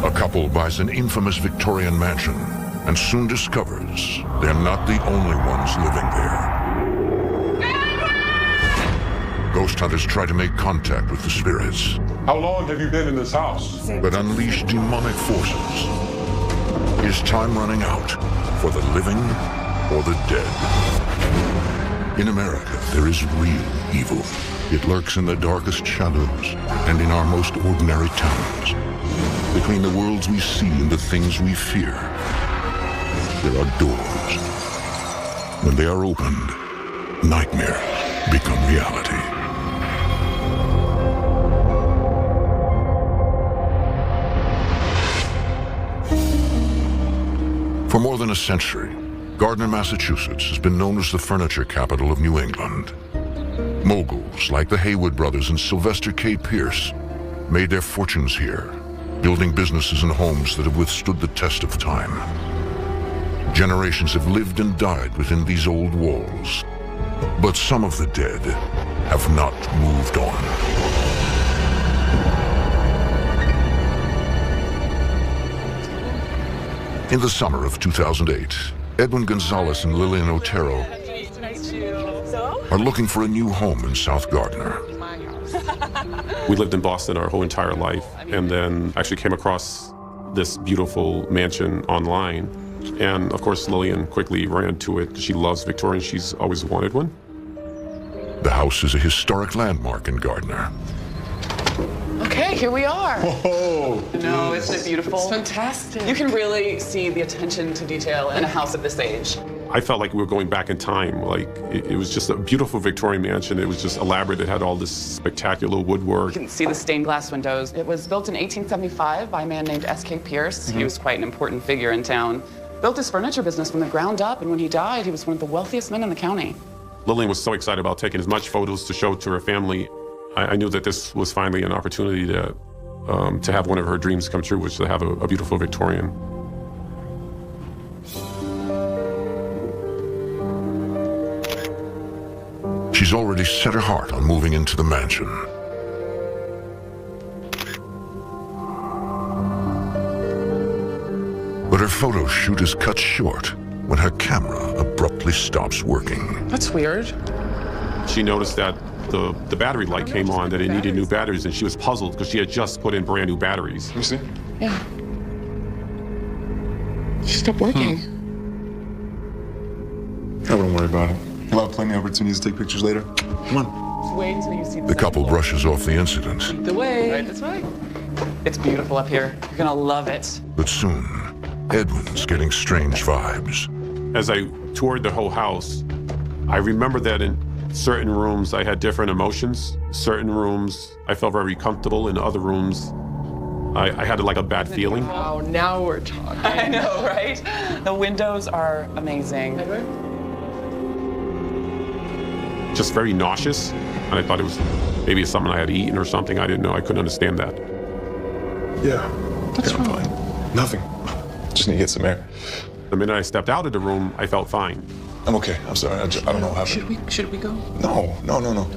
A couple buys an infamous Victorian mansion and soon discovers they're not the only ones living there. Ghost hunters try to make contact with the spirits. How long have you been in this house? But unleash demonic forces. Is time running out for the living or the dead? In America, there is real evil. It lurks in the darkest shadows and in our most ordinary towns. Between the worlds we see and the things we fear, there are doors. When they are opened, nightmares become reality. For more than a century, Gardner, Massachusetts has been known as the furniture capital of New England. Moguls like the Haywood brothers and Sylvester K. Pierce made their fortunes here, building businesses and homes that have withstood the test of time. Generations have lived and died within these old walls, but some of the dead have not moved on. In the summer of 2008, Edwin Gonzalez and Lillian Otero are looking for a new home in South Gardner. We lived in Boston our whole entire life, and then actually came across this beautiful mansion online. And of course, Lillian quickly ran to it. She loves Victorian. She's always wanted one. The house is a historic landmark in Gardner. Okay, here we are. Whoa! No, isn't it beautiful? It's fantastic. You can really see the attention to detail in a house of this age. I felt like we were going back in time. Like, it was just a beautiful Victorian mansion. It was just elaborate. It had all this spectacular woodwork. You can see the stained glass windows. It was built in 1875 by a man named S.K. Pierce. He was quite an important figure in town. Built his furniture business from the ground up, and when he died, he was one of the wealthiest men in the county. Lillian was so excited about taking as much photos to show to her family. I knew that this was finally an opportunity to have one of her dreams come true, which is to have a beautiful Victorian. She's already set her heart on moving into the mansion. But her photo shoot is cut short when her camera abruptly stops working. That's weird. She noticed that the battery light came on, that it needed new batteries, and she was puzzled because she had just put in brand new batteries. Let me see. Yeah. She stopped working. I wouldn't worry about it. We'll have plenty of opportunities to take pictures later. Come on. Wait until you see The couple brushes off the incident, the way. Right this way. It's beautiful up here. You're gonna love it. but soon, Edwin's getting strange vibes. As I toured the whole house, I remember that in certain rooms I had different emotions. Certain rooms I felt very comfortable. In other rooms I had like a bad feeling. Wow, now we're talking. I know, right? The windows are amazing. Just very nauseous, and I thought it was maybe something I had eaten or something. I didn't know. I couldn't understand that. Yeah. What's I'm wrong? fine. Nothing. Just need to get some air. The minute I stepped out of the room, I felt fine. I'm okay. I'm sorry. I don't know what happened. Should we go? No.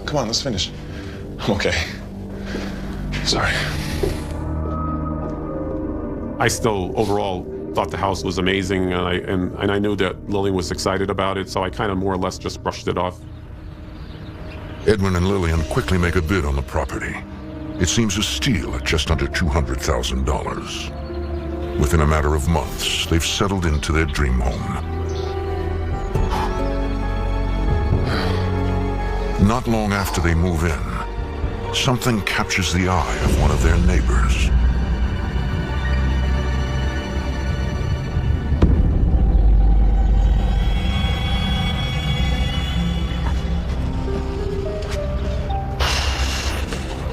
Come on, let's finish. I'm okay. Sorry. I still overall thought the house was amazing, and I knew that Lillian was excited about it, so I kind of more or less just brushed it off. Edwin and Lillian quickly make a bid on the property. It seems a steal at just under $200,000. Within a matter of months, they've settled into their dream home. Not long after they move in, something captures the eye of one of their neighbors.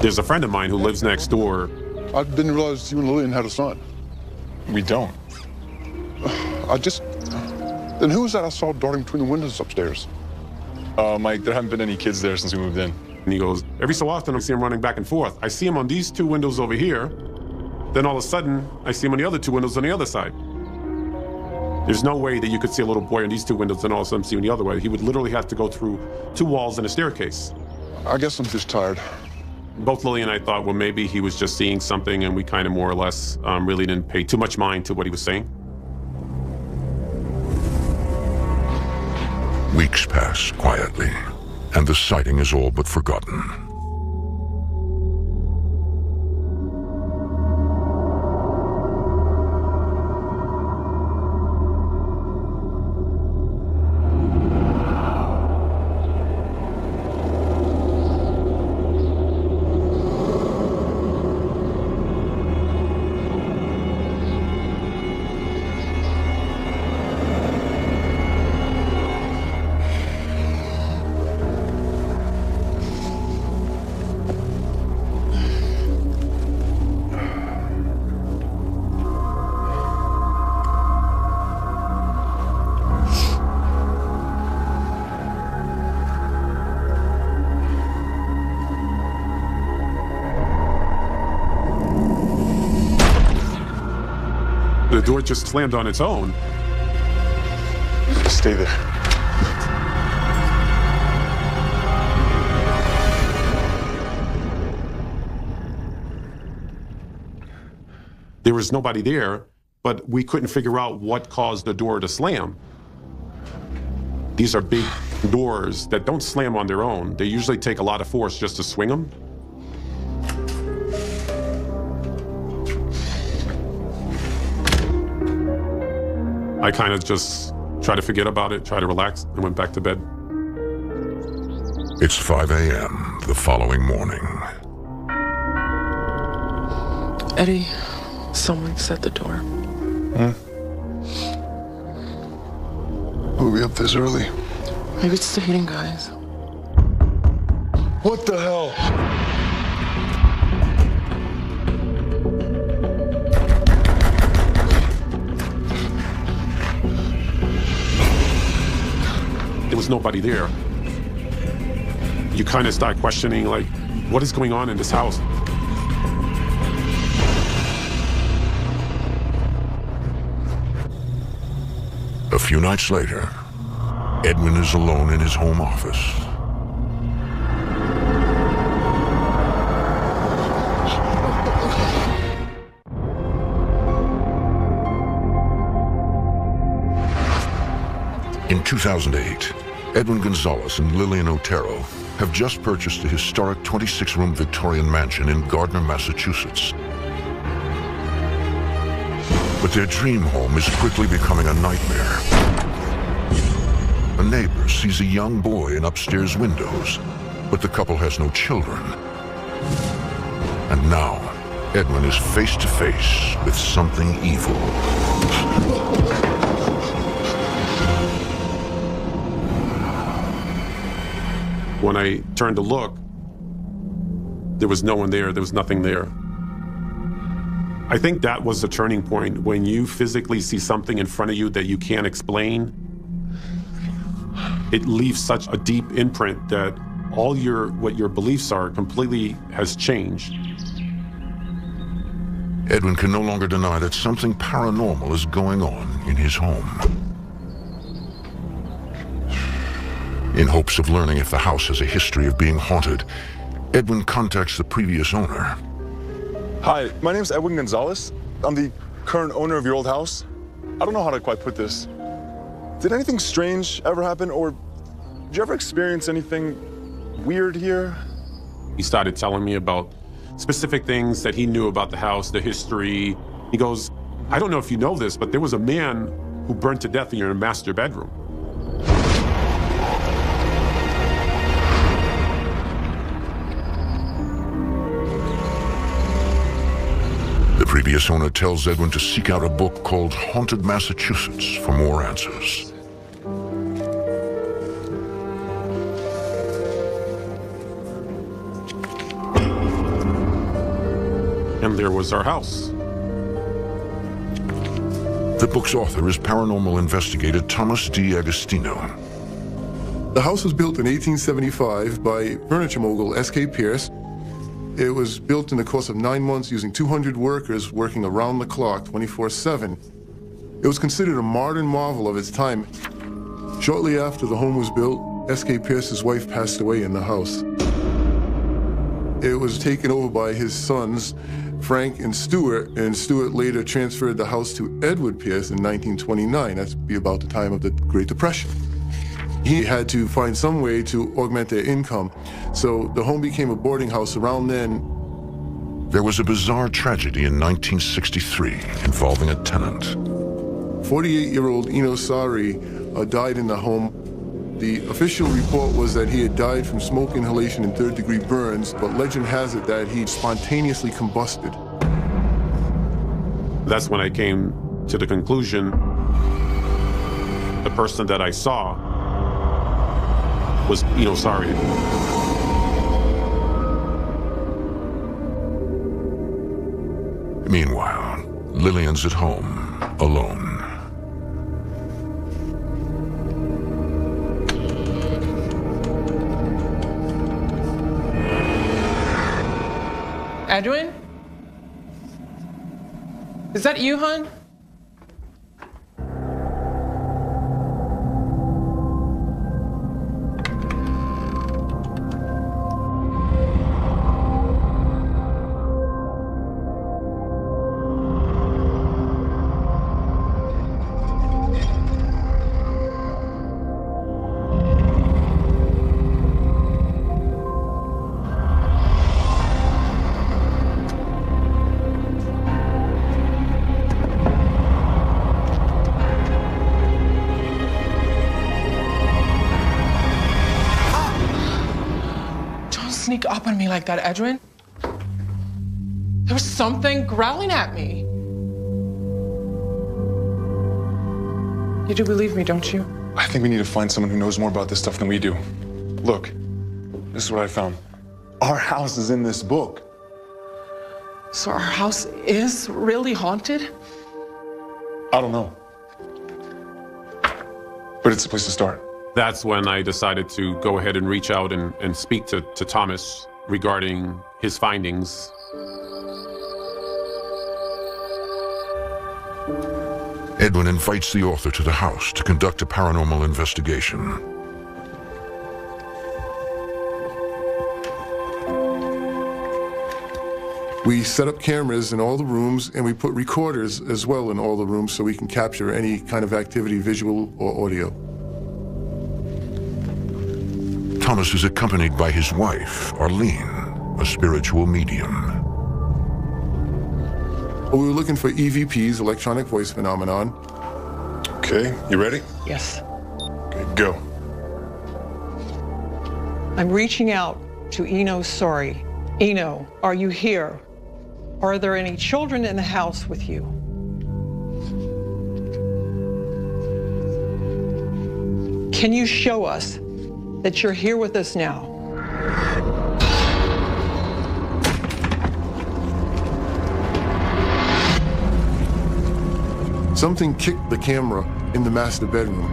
There's a friend of mine who lives next door. I didn't realize you and Lillian had a son. We don't. Then who was that I saw darting between the windows upstairs? Mike, there haven't been any kids there since we moved in. And he goes, every so often I see him running back and forth. I see him on these two windows over here. Then all of a sudden, I see him on the other two windows on the other side. There's no way that you could see a little boy on these two windows and all of a sudden see him the other way. He would literally have to go through two walls and a staircase. I guess I'm just tired. Both Lily and I thought, well, maybe he was just seeing something, and we kind of more or less really didn't pay too much mind to what he was saying. Weeks pass quietly, and the sighting is all but forgotten. The door just slammed on its own. Stay there. There was nobody there, but we couldn't figure out what caused the door to slam. These are big doors that don't slam on their own. They usually take a lot of force just to swing them. I kind of just tried to forget about it, tried to relax, and went back to bed. It's 5 a.m. the following morning. Eddie, someone's at the door. We'll be up this early. Maybe it's the heating guys. What the hell? There was nobody there. You kind of start questioning, like, what is going on in this house? A few nights later, Edwin is alone in his home office. In 2008, Edwin Gonzalez and Lillian Otero have just purchased a historic 26-room Victorian mansion in Gardner, Massachusetts. But their dream home is quickly becoming a nightmare. A neighbor sees a young boy in upstairs windows, but the couple has no children. And now, Edwin is face to face with something evil. When I turned to look, there was no one there, there was nothing there. I think that was the turning point, when you physically see something in front of you that you can't explain. It leaves such a deep imprint that what your beliefs are completely has changed. Edwin can no longer deny that something paranormal is going on in his home. In hopes of learning if the house has a history of being haunted, Edwin contacts the previous owner. Hi, my name's Edwin Gonzalez. I'm the current owner of your old house. I don't know how to quite put this. Did anything strange ever happen, or did you ever experience anything weird here? He started telling me about specific things that he knew about the house, the history. He goes, I don't know if you know this, but there was a man who burned to death in your master bedroom. The previous owner tells Edwin to seek out a book called Haunted Massachusetts for more answers. And there was our house. The book's author is paranormal investigator Thomas D. Agostino. The house was built in 1875 by furniture mogul S.K. Pierce. It was built in the course of 9 months using 200 workers working around the clock, 24/7. It was considered a modern marvel of its time. Shortly after the home was built, S.K. Pierce's wife passed away in the house. It was taken over by his sons, Frank and Stuart later transferred the house to Edward Pierce in 1929. That's be about the time of the Great Depression. He had to find some way to augment their income, so the home became a boarding house around then. There was a bizarre tragedy in 1963 involving a tenant. 48-year-old Eno Sari died in the home. The official report was that he had died from smoke inhalation and third-degree burns, but legend has it that he spontaneously combusted. That's when I came to the conclusion the person that I saw was Eno Sari. Meanwhile, Lillian's at home, alone. Edwin? Is that you, hon? Sneak up on me like that, Edwin. There was something growling at me. You do believe me, don't you? I think we need to find someone who knows more about this stuff than we do. Look, this is what I found. Our house is in this book. So our house is really haunted? I don't know. But it's a place to start. That's when I decided to go ahead and reach out and speak to Thomas regarding his findings. Edwin invites the author to the house to conduct a paranormal investigation. We set up cameras in all the rooms, and we put recorders as well in all the rooms so we can capture any kind of activity, visual or audio. Thomas is accompanied by his wife, Arlene, a spiritual medium. We were looking for EVPs, electronic voice phenomenon. Okay, you ready? Yes. Okay, go. I'm reaching out to Eno Sari. Eno, are you here? Are there any children in the house with you? Can you show us that you're here with us now? Something kicked the camera in the master bedroom.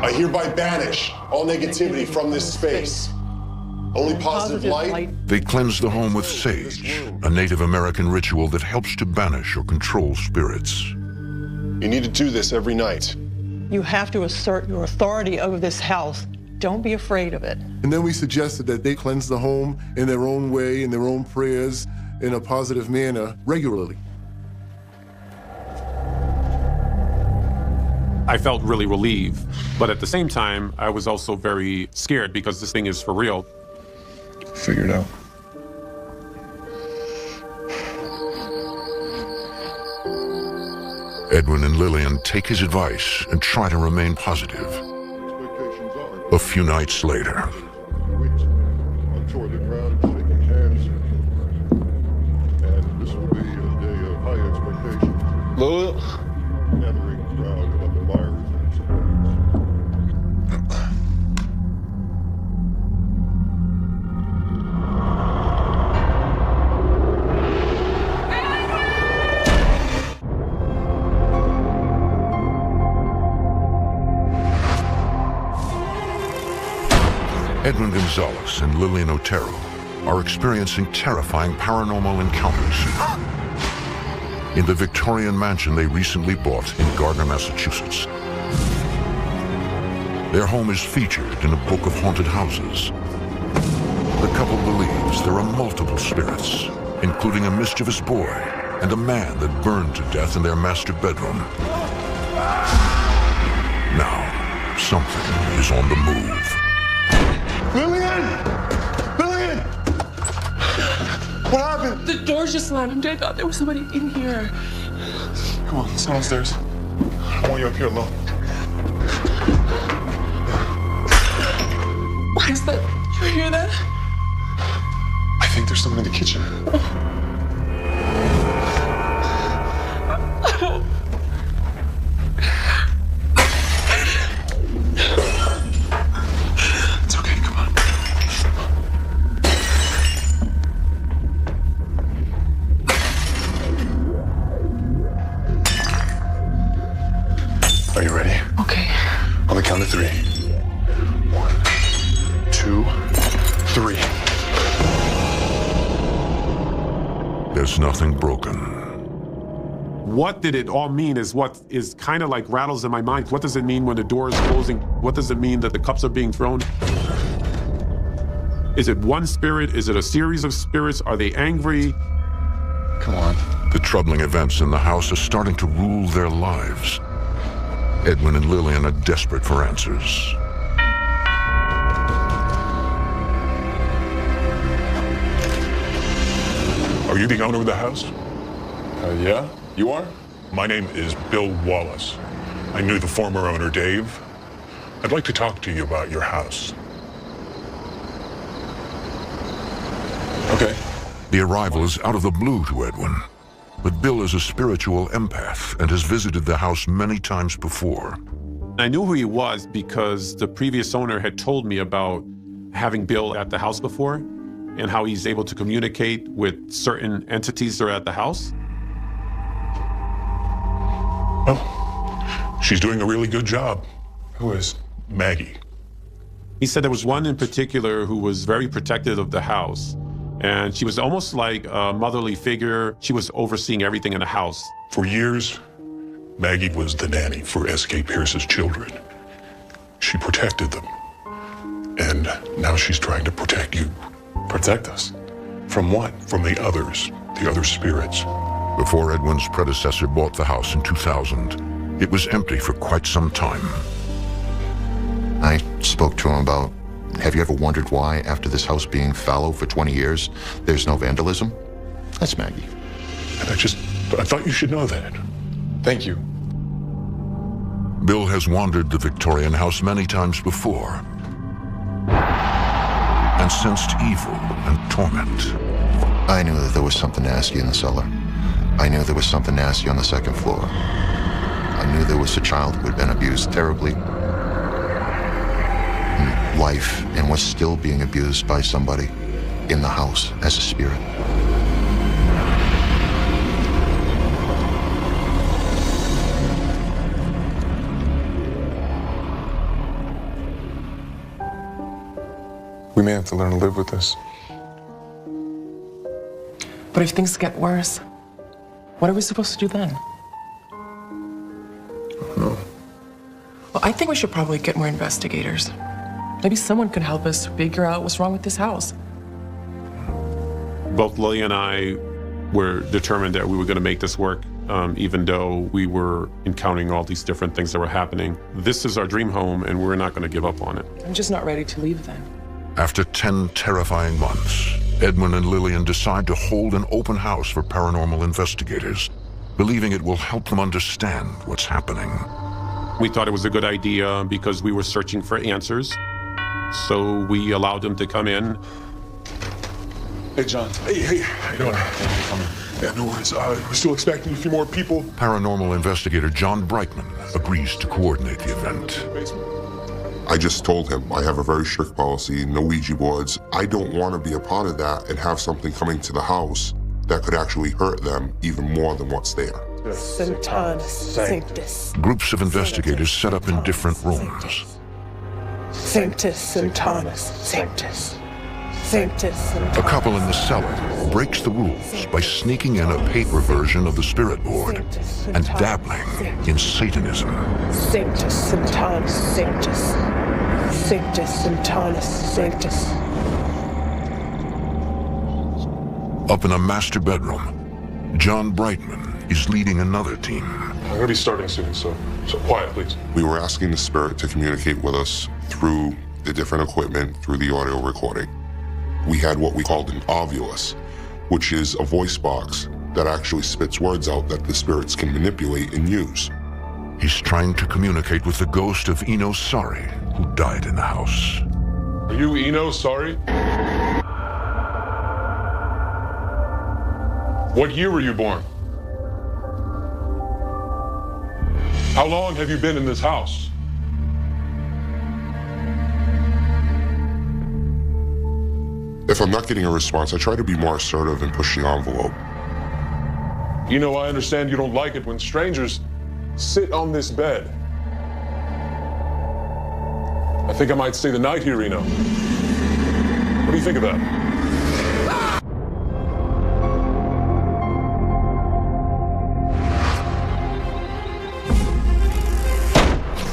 I hereby banish all negativity from this space. Only positive light. They cleanse the home with sage, a Native American ritual that helps to banish or control spirits. You need to do this every night. You have to assert your authority over this house. Don't be afraid of it. And then we suggested that they cleanse the home in their own way, in their own prayers, in a positive manner, regularly. I felt really relieved, but at the same time, I was also very scared because this thing is for real. Figure it out. Edwin and Lillian take his advice and try to remain positive. A few nights later. Lil. Edwin Gonzalez and Lillian Otero are experiencing terrifying paranormal encounters. in the Victorian mansion they recently bought in Gardner, Massachusetts. Their home is featured in a book of haunted houses. The couple believes there are multiple spirits, including a mischievous boy and a man that burned to death in their master bedroom. Now, something is on the move. Lillian! Lillian! What happened? The door's just slammed. I thought there was somebody in here. Come on, let's go downstairs. I don't want you up here alone. What is that? You hear that? I think there's someone in the kitchen. It's okay, come on. Are you ready? Okay. On the count of 3. 1, 2, 3. There's nothing broken. What did it all mean is what is kind of like rattles in my mind. What does it mean when the door is closing? What does it mean that the cups are being thrown? Is it one spirit? Is it a series of spirits? Are they angry? Come on. The troubling events in the house are starting to rule their lives. Edwin and Lillian are desperate for answers. Are you the owner of the house? Yeah? You are? My name is Bill Wallace. I knew the former owner, Dave. I'd like to talk to you about your house. Okay. The arrival is out of the blue to Edwin, but Bill is a spiritual empath and has visited the house many times before. I knew who he was because the previous owner had told me about having Bill at the house before and how he's able to communicate with certain entities that are at the house. Well, she's doing a really good job. Who is? Maggie. He said there was one in particular who was very protective of the house, and she was almost like a motherly figure. She was overseeing everything in the house. For years, Maggie was the nanny for S.K. Pierce's children. She protected them. And now she's trying to protect you. Protect us? From what? From the others, the other spirits. Before Edwin's predecessor bought the house in 2000, it was empty for quite some time. I spoke to him about, have you ever wondered why, after this house being fallow for 20 years, there's no vandalism? That's Maggie. And I thought you should know that. Thank you. Bill has wandered the Victorian house many times before and sensed evil and torment. I knew that there was something nasty in the cellar. I knew there was something nasty on the second floor. I knew there was a child who had been abused terribly in life and was still being abused by somebody in the house as a spirit. We may have to learn to live with this. But if things get worse, what are we supposed to do then? No. Well, I think we should probably get more investigators. Maybe someone could help us figure out what's wrong with this house. Both Lily and I were determined that we were going to make this work, even though we were encountering all these different things that were happening. This is our dream home, and we're not going to give up on it. I'm just not ready to leave then. After 10 terrifying months, Edwin and Lillian decide to hold an open house for paranormal investigators, believing it will help them understand what's happening. We thought it was a good idea because we were searching for answers. So we allowed them to come in. Hey, John. Hey, how you doing? Thank you for coming. Yeah, no worries. We're still expecting a few more people. Paranormal investigator John Brightman agrees to coordinate the event. I just told him I have a very strict policy, no Ouija boards. I don't want to be a part of that and have something coming to the house that could actually hurt them even more than what's there. Sanctus Sanctus. Groups of investigators set up in different rooms. Sanctus Sanctus Sanctus. Sanctus A couple in the cellar breaks the rules by sneaking in a paper version of the spirit board and dabbling in Satanism. Sanctus Santanus Sanctus. Sanctus Santanus Sanctus. Up in a master bedroom, John Brightman is leading another team. I'm going to be starting soon, so quiet, please. We were asking the spirit to communicate with us through the different equipment, through the audio recording. We had what we called an ovulus, which is a voice box that actually spits words out that the spirits can manipulate and use. He's trying to communicate with the ghost of Eno Sari, who died in the house. Are you Eno Sari? What year were you born? How long have you been in this house? If I'm not getting a response, I try to be more assertive and push the envelope. You know, I understand you don't like it when strangers sit on this bed. I think I might stay the night here, Eno. What do you think of that?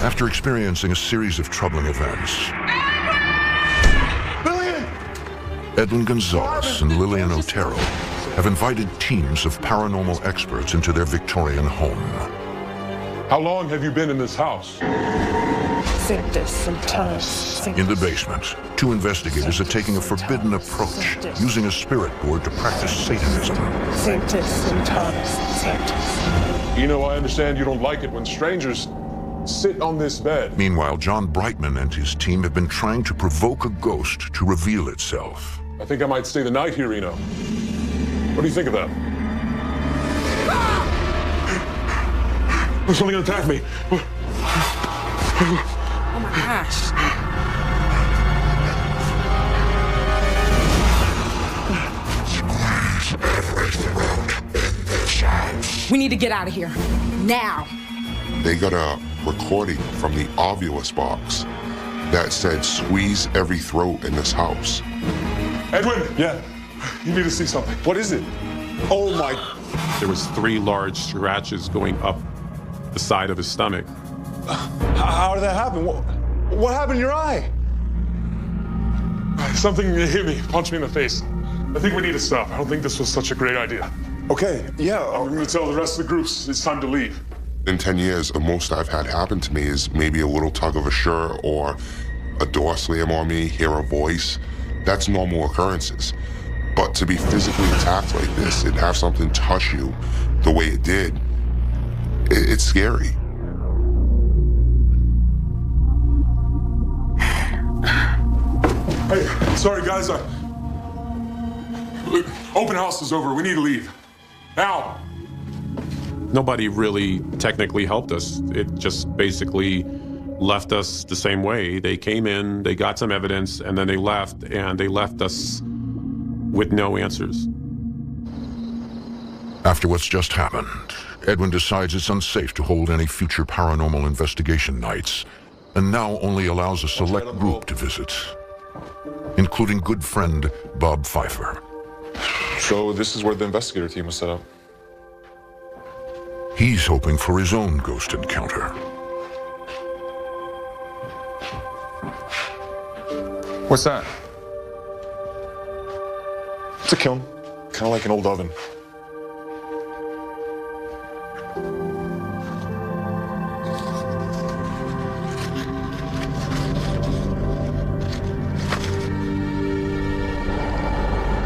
After experiencing a series of troubling events, Edwin Gonzalez and Lillian Otero have invited teams of paranormal experts into their Victorian home. How long have you been in this house? Sanctus Santanus. In the basement, two investigators are taking a forbidden approach, using a spirit board to practice Satanism. Sanctus Santanus Sanctus. You know, I understand you don't like it when strangers sit on this bed. Meanwhile, John Brightman and his team have been trying to provoke a ghost to reveal itself. I think I might stay the night here, Eno. What do you think of that? There's something gonna attack me. Oh my gosh. We need to get out of here. Now. They got a recording from the ovulus box that said, squeeze every throat in this house. Edwin, yeah, you need to see something. What is it? Oh my. There was 3 large scratches going up the side of his stomach. How did that happen? What happened in your eye? Something hit me, punched me in the face. I think we need to stop. I don't think this was such a great idea. Okay, yeah. I'm going to tell the rest of the groups it's time to leave. In 10 years, the most I've had happen to me is maybe a little tug of a shirt or a door slam on me, hear a voice. That's normal occurrences. But to be physically attacked like this and have something touch you the way it did, it's scary. Hey, sorry guys, open house is over. We need to leave. Now. Nobody really technically helped us. It just basically left us the same way. They came in, they got some evidence, and then they left, and they left us with no answers. After what's just happened, Edwin decides it's unsafe to hold any future paranormal investigation nights, and now only allows a select group to visit, including good friend Bob Pfeiffer. So this is where the investigator team was set up. He's hoping for his own ghost encounter. What's that? It's a kiln, kind of like an old oven.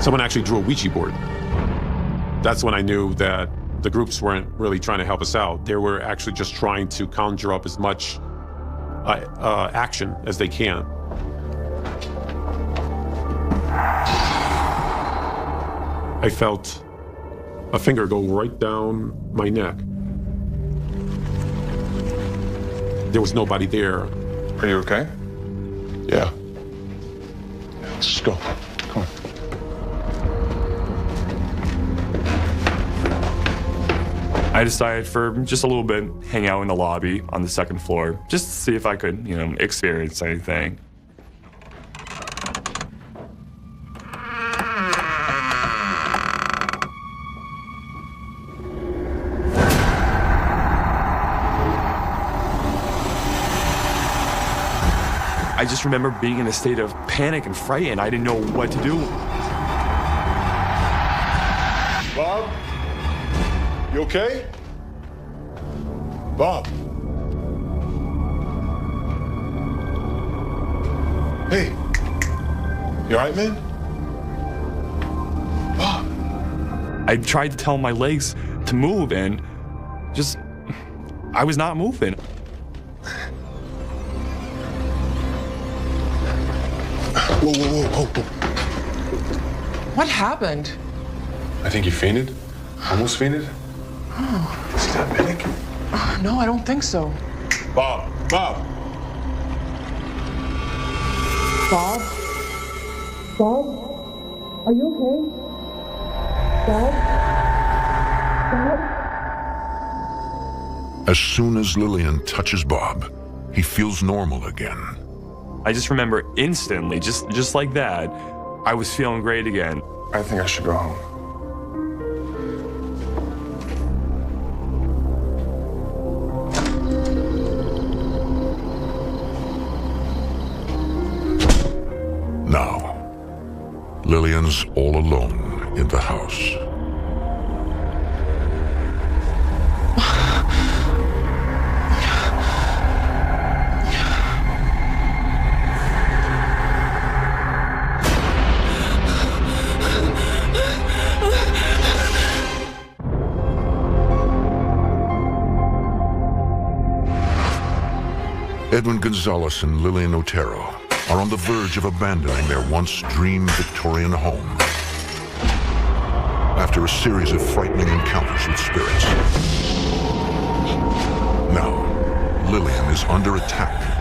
Someone actually drew a Ouija board. That's when I knew that the groups weren't really trying to help us out. They were actually just trying to conjure up as much action as they can. I felt a finger go right down my neck. There was nobody there. Are you okay? Yeah. Let's just go. Come on. I decided for just a little bit, hang out in the lobby on the 2nd floor, just to see if I could, experience anything. just remember being in a state of panic and fright, and I didn't know what to do. Bob? You okay? Bob? Hey. You alright, man? Bob? I tried to tell my legs to move, and just, I was not moving. Whoa. What happened? I think you fainted. Almost fainted. Oh. See that medic? No, I don't think so. Bob. Bob? Are you okay? Bob? As soon as Lillian touches Bob, he feels normal again. I just remember instantly, just like that, I was feeling great again. I think I should go home. Now, Lillian's all alone in the house. Edwin Gonzalez and Lillian Otero are on the verge of abandoning their once-dreamed Victorian home after a series of frightening encounters with spirits. Now, Lillian is under attack.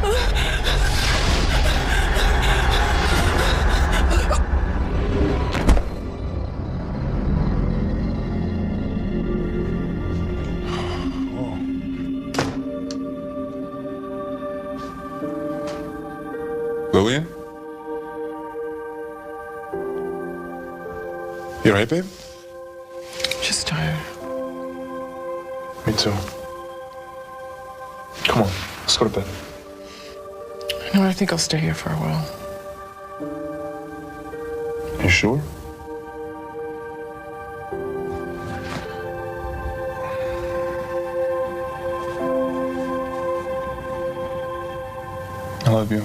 Lillian? You alright, babe? Just tired. Me too. Come on, let's go to bed. No, I think I'll stay here for a while. You sure? I love you.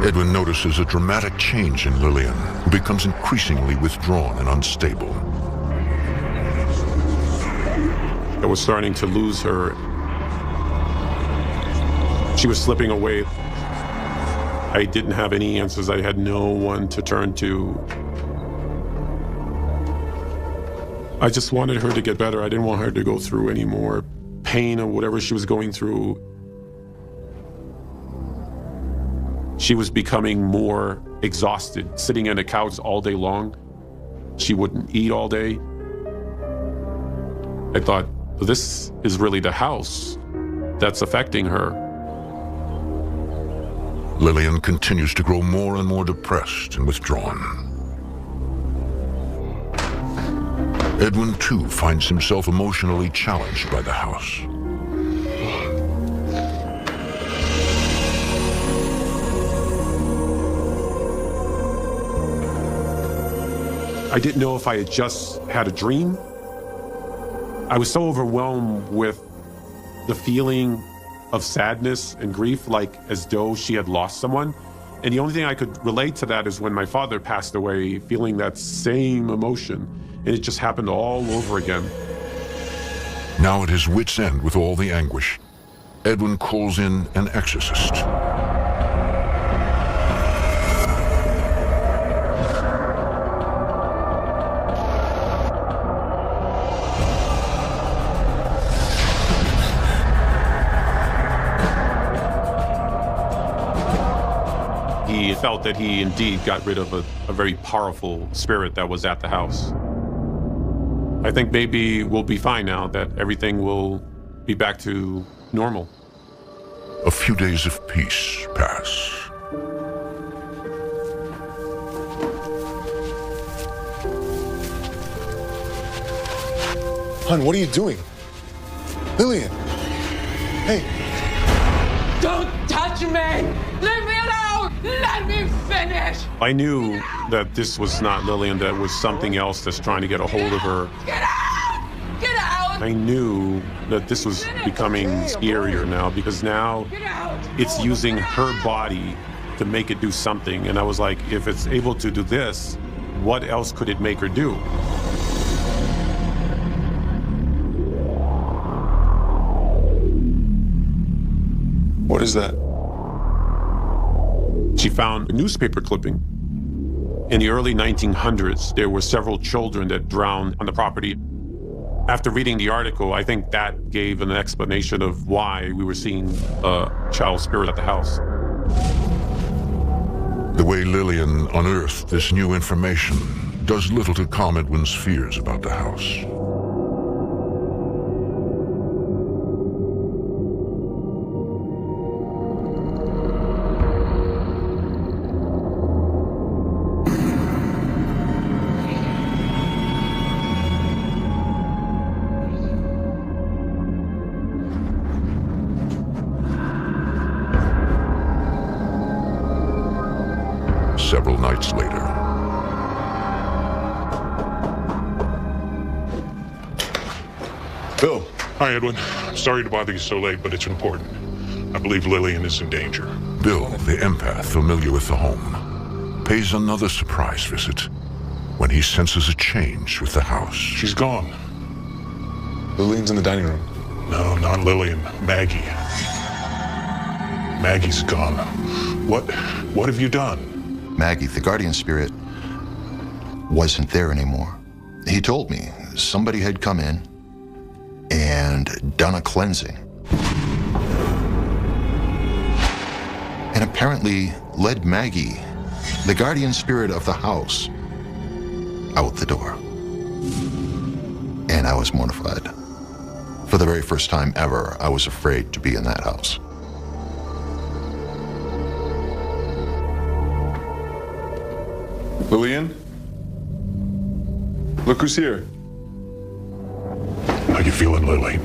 Edwin notices a dramatic change in Lillian, who becomes increasingly withdrawn and unstable. I was starting to lose her. She was slipping away. I didn't have any answers. I had no one to turn to. I just wanted her to get better. I didn't want her to go through any more pain or whatever she was going through. She was becoming more exhausted, sitting on the couch all day long. She wouldn't eat all day. I thought, this is really the house that's affecting her. Lillian continues to grow more and more depressed and withdrawn. Edwin, too, finds himself emotionally challenged by the house. I didn't know if I had just had a dream. I was so overwhelmed with the feeling of sadness and grief, like as though she had lost someone. And the only thing I could relate to that is when my father passed away, feeling that same emotion. And it just happened all over again. Now at his wit's end with all the anguish, Edwin calls in an exorcist. He felt that he indeed got rid of a very powerful spirit that was at the house. I think maybe we'll be fine now, that everything will be back to normal. A few days of peace pass. Hon, what are you doing? Lillian! Hey! Don't touch me! Leave me alone! Let me finish! I knew that this was not Lillian, that was something else that's trying to get a hold of her. Get out! Get out! I knew that this was becoming scarier now, because now it's using her body to make it do something. And I was like, if it's able to do this, what else could it make her do? What is that? She found a newspaper clipping. In the early 1900s, there were several children that drowned on the property. After reading the article, I think that gave an explanation of why we were seeing a child spirit at the house. The way Lillian unearthed this new information does little to calm Edwin's fears about the house. Several nights later. Bill. Hi, Edwin. Sorry to bother you so late, but it's important. I believe Lillian is in danger. Bill, the empath familiar with the home, pays another surprise visit when he senses a change with the house. She's gone. Lillian's in the dining room. No, not Lillian. Maggie. Maggie's gone. What have you done? Maggie, the guardian spirit, wasn't there anymore. He told me somebody had come in and done a cleansing. And apparently led Maggie, the guardian spirit of the house, out the door. And I was mortified. For the very first time ever, I was afraid to be in that house. Lillian? Look who's here. How you feeling, Lily?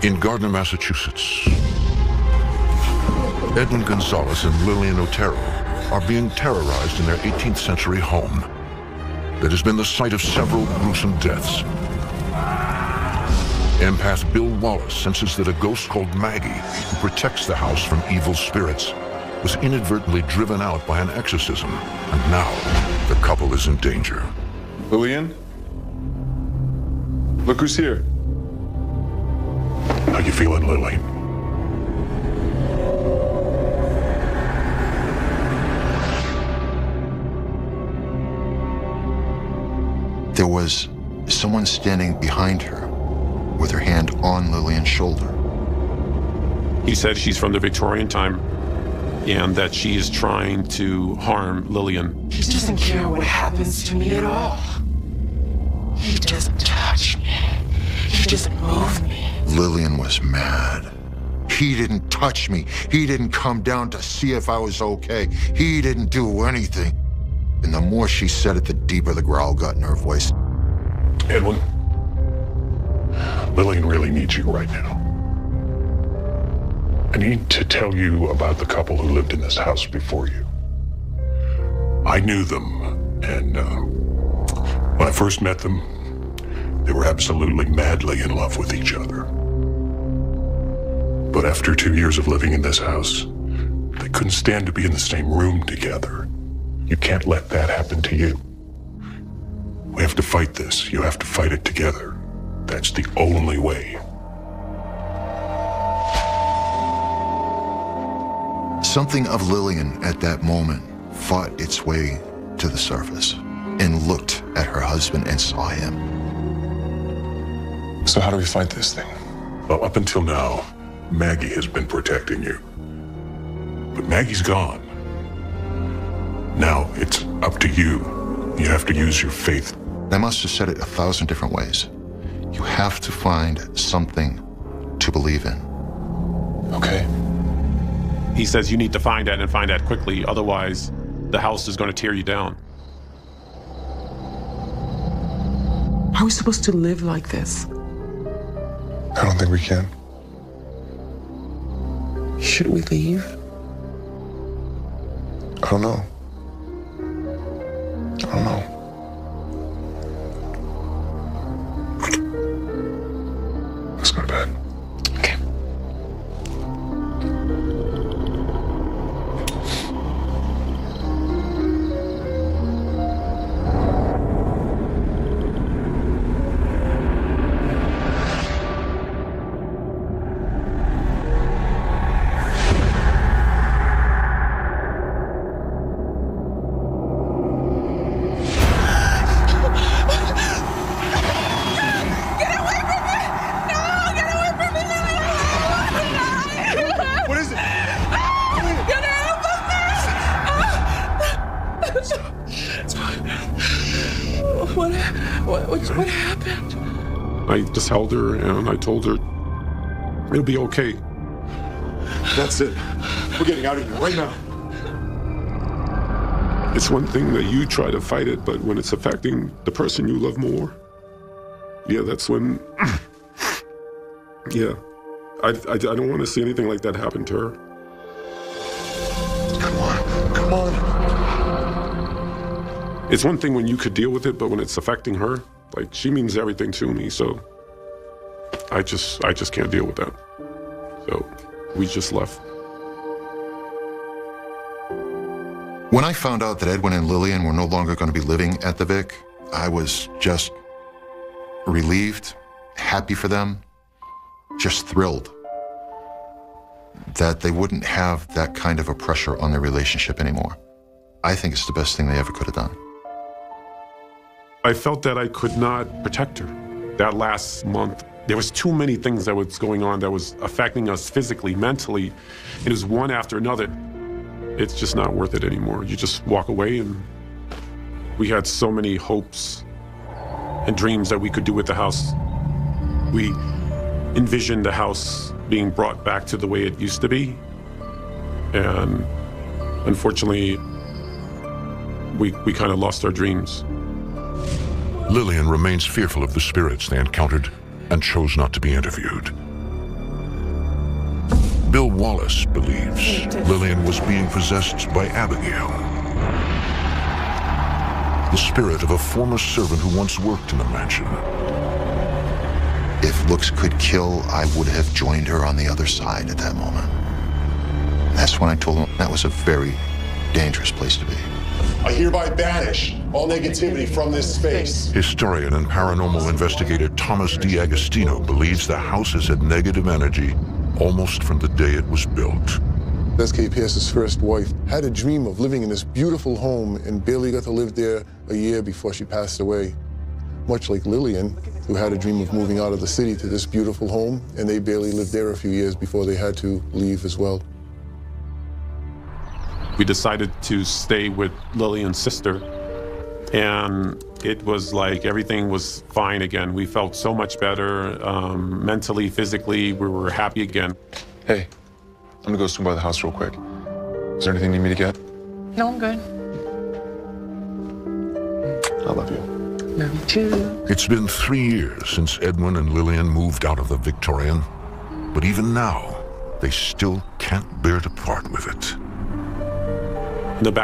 In Gardner, Massachusetts, Edwin Gonzalez and Lillian Otero are being terrorized in their 18th century home that has been the site of several gruesome deaths. Empath Bill Wallace senses that a ghost called Maggie, who protects the house from evil spirits, was inadvertently driven out by an exorcism, and now the couple is in danger. Lillian? Look who's here. How you feeling, Lily? There was someone standing behind her with her hand on Lillian's shoulder. He said she's from the Victorian time and that she is trying to harm Lillian. He doesn't care what happens to me at all. He doesn't touch me. He doesn't move me. Lillian was mad. He didn't touch me. He didn't come down to see if I was okay. He didn't do anything. And the more she said it, the deeper the growl got in her voice. Edwin, Lillian really needs you right now. I need to tell you about the couple who lived in this house before you. I knew them, and when I first met them, they were absolutely madly in love with each other. But after 2 years of living in this house, they couldn't stand to be in the same room together. You can't let that happen to you. We have to fight this. You have to fight it together. That's the only way. Something of Lillian at that moment fought its way to the surface and looked at her husband and saw him. So how do we fight this thing? Well, up until now, Maggie has been protecting you. But Maggie's gone. Now it's up to you. You have to use your faith. I must have said it 1,000 different ways. You have to find something to believe in. Okay. He says you need to find that and find that quickly, otherwise the house is going to tear you down. Are we supposed to live like this? I don't think we can. Should we leave? I don't know. I don't know. Let's go to bed. Okay. What happened? I just held her and I told her it'll be okay. That's it. We're getting out of here right now. It's one thing that you try to fight it, but when it's affecting the person you love more, yeah, that's when, yeah, I don't want to see anything like that happen to her. Come on. It's one thing when you could deal with it, but when it's affecting her, like, she means everything to me, so I just can't deal with that. So we just left. When I found out that Edwin and Lillian were no longer going to be living at the Vic, I was just relieved, happy for them, just thrilled that they wouldn't have that kind of a pressure on their relationship anymore. I think it's the best thing they ever could have done. I felt that I could not protect her. That last month, there was too many things that was going on that was affecting us physically, mentally. It was one after another. It's just not worth it anymore. You just walk away, and we had so many hopes and dreams that we could do with the house. We envisioned the house being brought back to the way it used to be. And unfortunately, we kind of lost our dreams. Lillian remains fearful of the spirits they encountered and chose not to be interviewed. Bill Wallace believes Lillian was being possessed by Abigail, the spirit of a former servant who once worked in the mansion. If looks could kill, I would have joined her on the other side at that moment. That's when I told him that was a very dangerous place to be. I hereby banish all negativity from this space. Historian and paranormal investigator Thomas D'Agostino believes the house has had negative energy almost from the day it was built. S.K. Pierce's first wife had a dream of living in this beautiful home and barely got to live there a year before she passed away. Much like Lillian, who had a dream of moving out of the city to this beautiful home, and they barely lived there a few years before they had to leave as well. We decided to stay with Lillian's sister, and it was like everything was fine again. We felt so much better, mentally, physically, we were happy again. Hey, I'm gonna go swing by the house real quick. Is there anything you need me to get? No, I'm good. I love you. Love you too. It's been 3 years since Edwin and Lillian moved out of the Victorian, but even now, they still can't bear to part with it. In the back